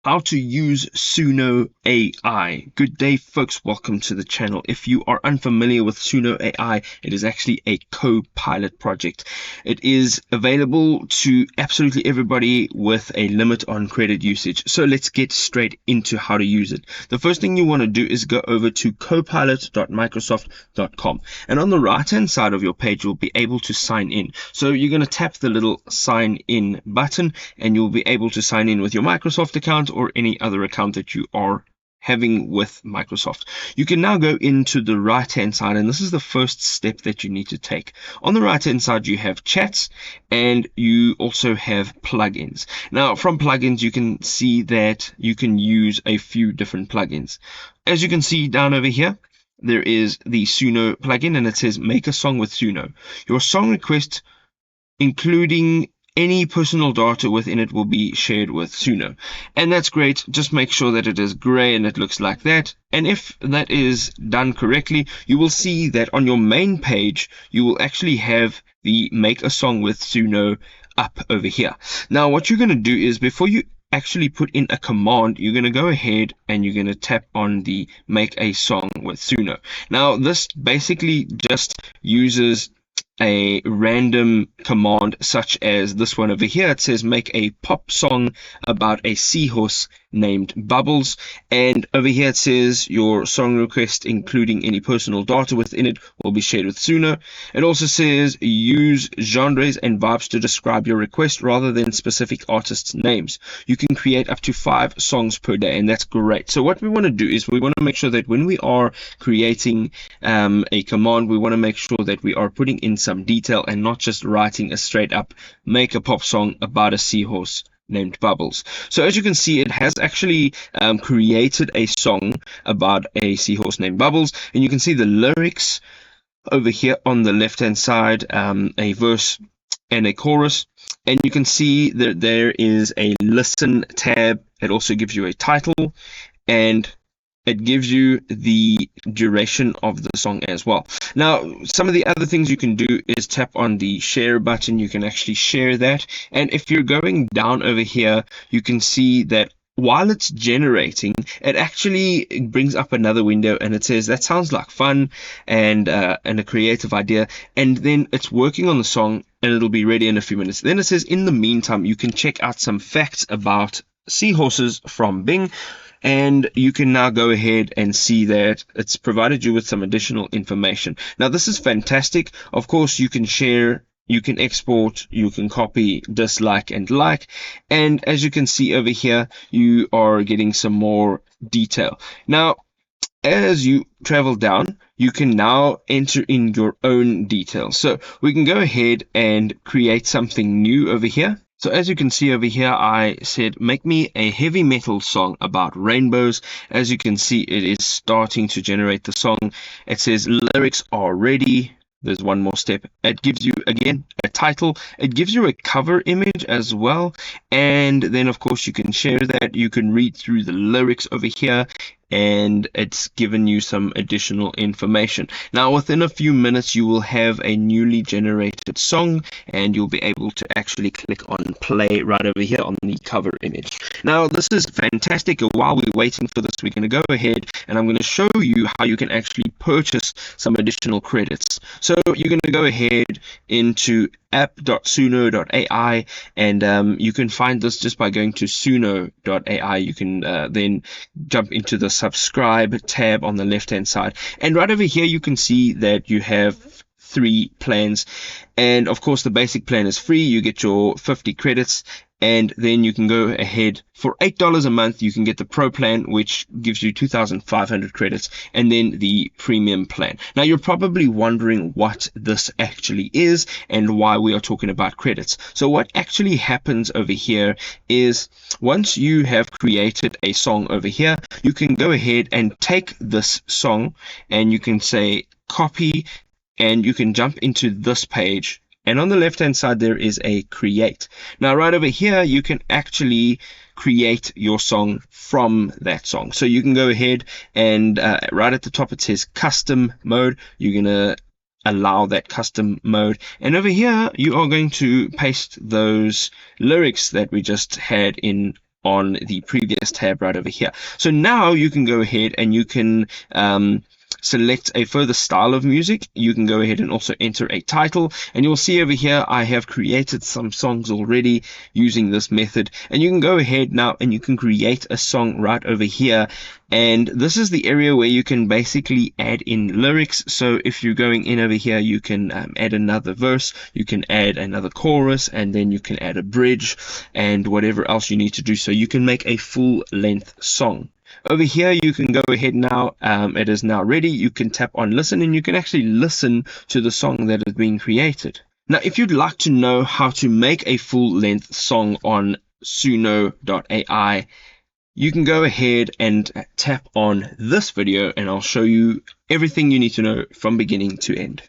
How to use Suno AI. Good day, folks. Welcome to the channel. If you are unfamiliar with Suno AI, it is actually a co-pilot project. It is available to absolutely everybody with a limit on credit usage. So let's get straight into how to use it. The first thing you want to do is go over to copilot.microsoft.com. And on the right-hand side of your page, you'll be able to sign in. So you're going to tap the little sign in button and you'll be able to sign in with your Microsoft account or any other account that you are having with Microsoft. You can now go into the right hand side, and this is the first step that you need to take. On the right hand side you have chats and you also have plugins. Now from plugins you can see that you can use a few different plugins. As you can see down over here, there is the Suno plugin and it says make a song with Suno. Your song request, including any personal data within it, will be shared with Suno. And that's great. Just make sure that it is gray and it looks like that. And if that is done correctly, you will see that on your main page, you will actually have the Make a Song with Suno up over here. Now, what you're going to do is before you actually put in a command, you're going to go ahead and you're going to tap on the Make a Song with Suno. Now, this basically just uses a random command such as this one over here. It says make a pop song about a seahorse named Bubbles, and over here it says your song request, including any personal data within it, will be shared with Suno. It also says use genres and vibes to describe your request rather than specific artists' names. You can create up to 5 songs per day, and that's great. So what we want to do is we want to make sure that when we are creating a command, we want to make sure that we are putting in some detail and not just writing a straight up make a pop song about a seahorse named Bubbles. So as you can see, it has actually created a song about a seahorse named Bubbles, and you can see the lyrics over here on the left hand side, a verse and a chorus, and you can see that there is a listen tab. It also gives you a title and it gives you the duration of the song as well. Now, some of the other things you can do is tap on the share button. You can actually share that. And if you're going down over here, you can see that while it's generating, it actually brings up another window and it says that sounds like fun and a creative idea. And then it's working on the song and it'll be ready in a few minutes. Then it says in the meantime, you can check out some facts about seahorses from Bing. And you can now go ahead and see that it's provided you with some additional information. Now, this is fantastic. Of course, you can share, you can export, you can copy, dislike, and like. And as you can see over here, you are getting some more detail. Now, as you travel down, you can now enter in your own details. So we can go ahead and create something new over here. So as you can see over here, I said, make me a heavy metal song about rainbows. As you can see, it is starting to generate the song. It says lyrics are ready. There's one more step. It gives you, again, a title. It gives you a cover image as well. And then, of course, you can share that. You can read through the lyrics over here. And it's given you some additional information. Now, within a few minutes, you will have a newly generated song, and you'll be able to actually click on play right over here on the cover image. Now, this is fantastic. While we're waiting for this, we're going to go ahead and I'm going to show you how you can actually purchase some additional credits. So you're going to go ahead into app.suno.ai, and you can find this just by going to suno.ai. You can then jump into the subscribe tab on the left hand side, and right over here you can see that you have 3 plans, and of course the basic plan is free. You get your 50 credits, and then you can go ahead for $8 a month. You can get the pro plan, which gives you 2,500 credits, and then the premium plan. Now you're probably wondering what this actually is and why we are talking about credits. So what actually happens over here is once you have created a song over here, you can go ahead and take this song and you can say copy, and you can jump into this page, and on the left hand side there is a create. Now right over here you can actually create your song from that song. So you can go ahead and right at the top it says custom mode. You're gonna allow that custom mode, and over here you are going to paste those lyrics that we just had in on the previous tab right over here. So now you can go ahead and you can select a further style of music. You can go ahead and also enter a title, and you'll see over here I have created some songs already using this method, and you can go ahead now and you can create a song right over here. And this is the area where you can basically add in lyrics. So if you're going in over here, you can add another verse, you can add another chorus, and then you can add a bridge and whatever else you need to do, so you can make a full length song. Over here, you can go ahead now. It is now ready. You can tap on listen, and you can actually listen to the song that is being created. Now, if you'd like to know how to make a full-length song on Suno AI, you can go ahead and tap on this video, and I'll show you everything you need to know from beginning to end.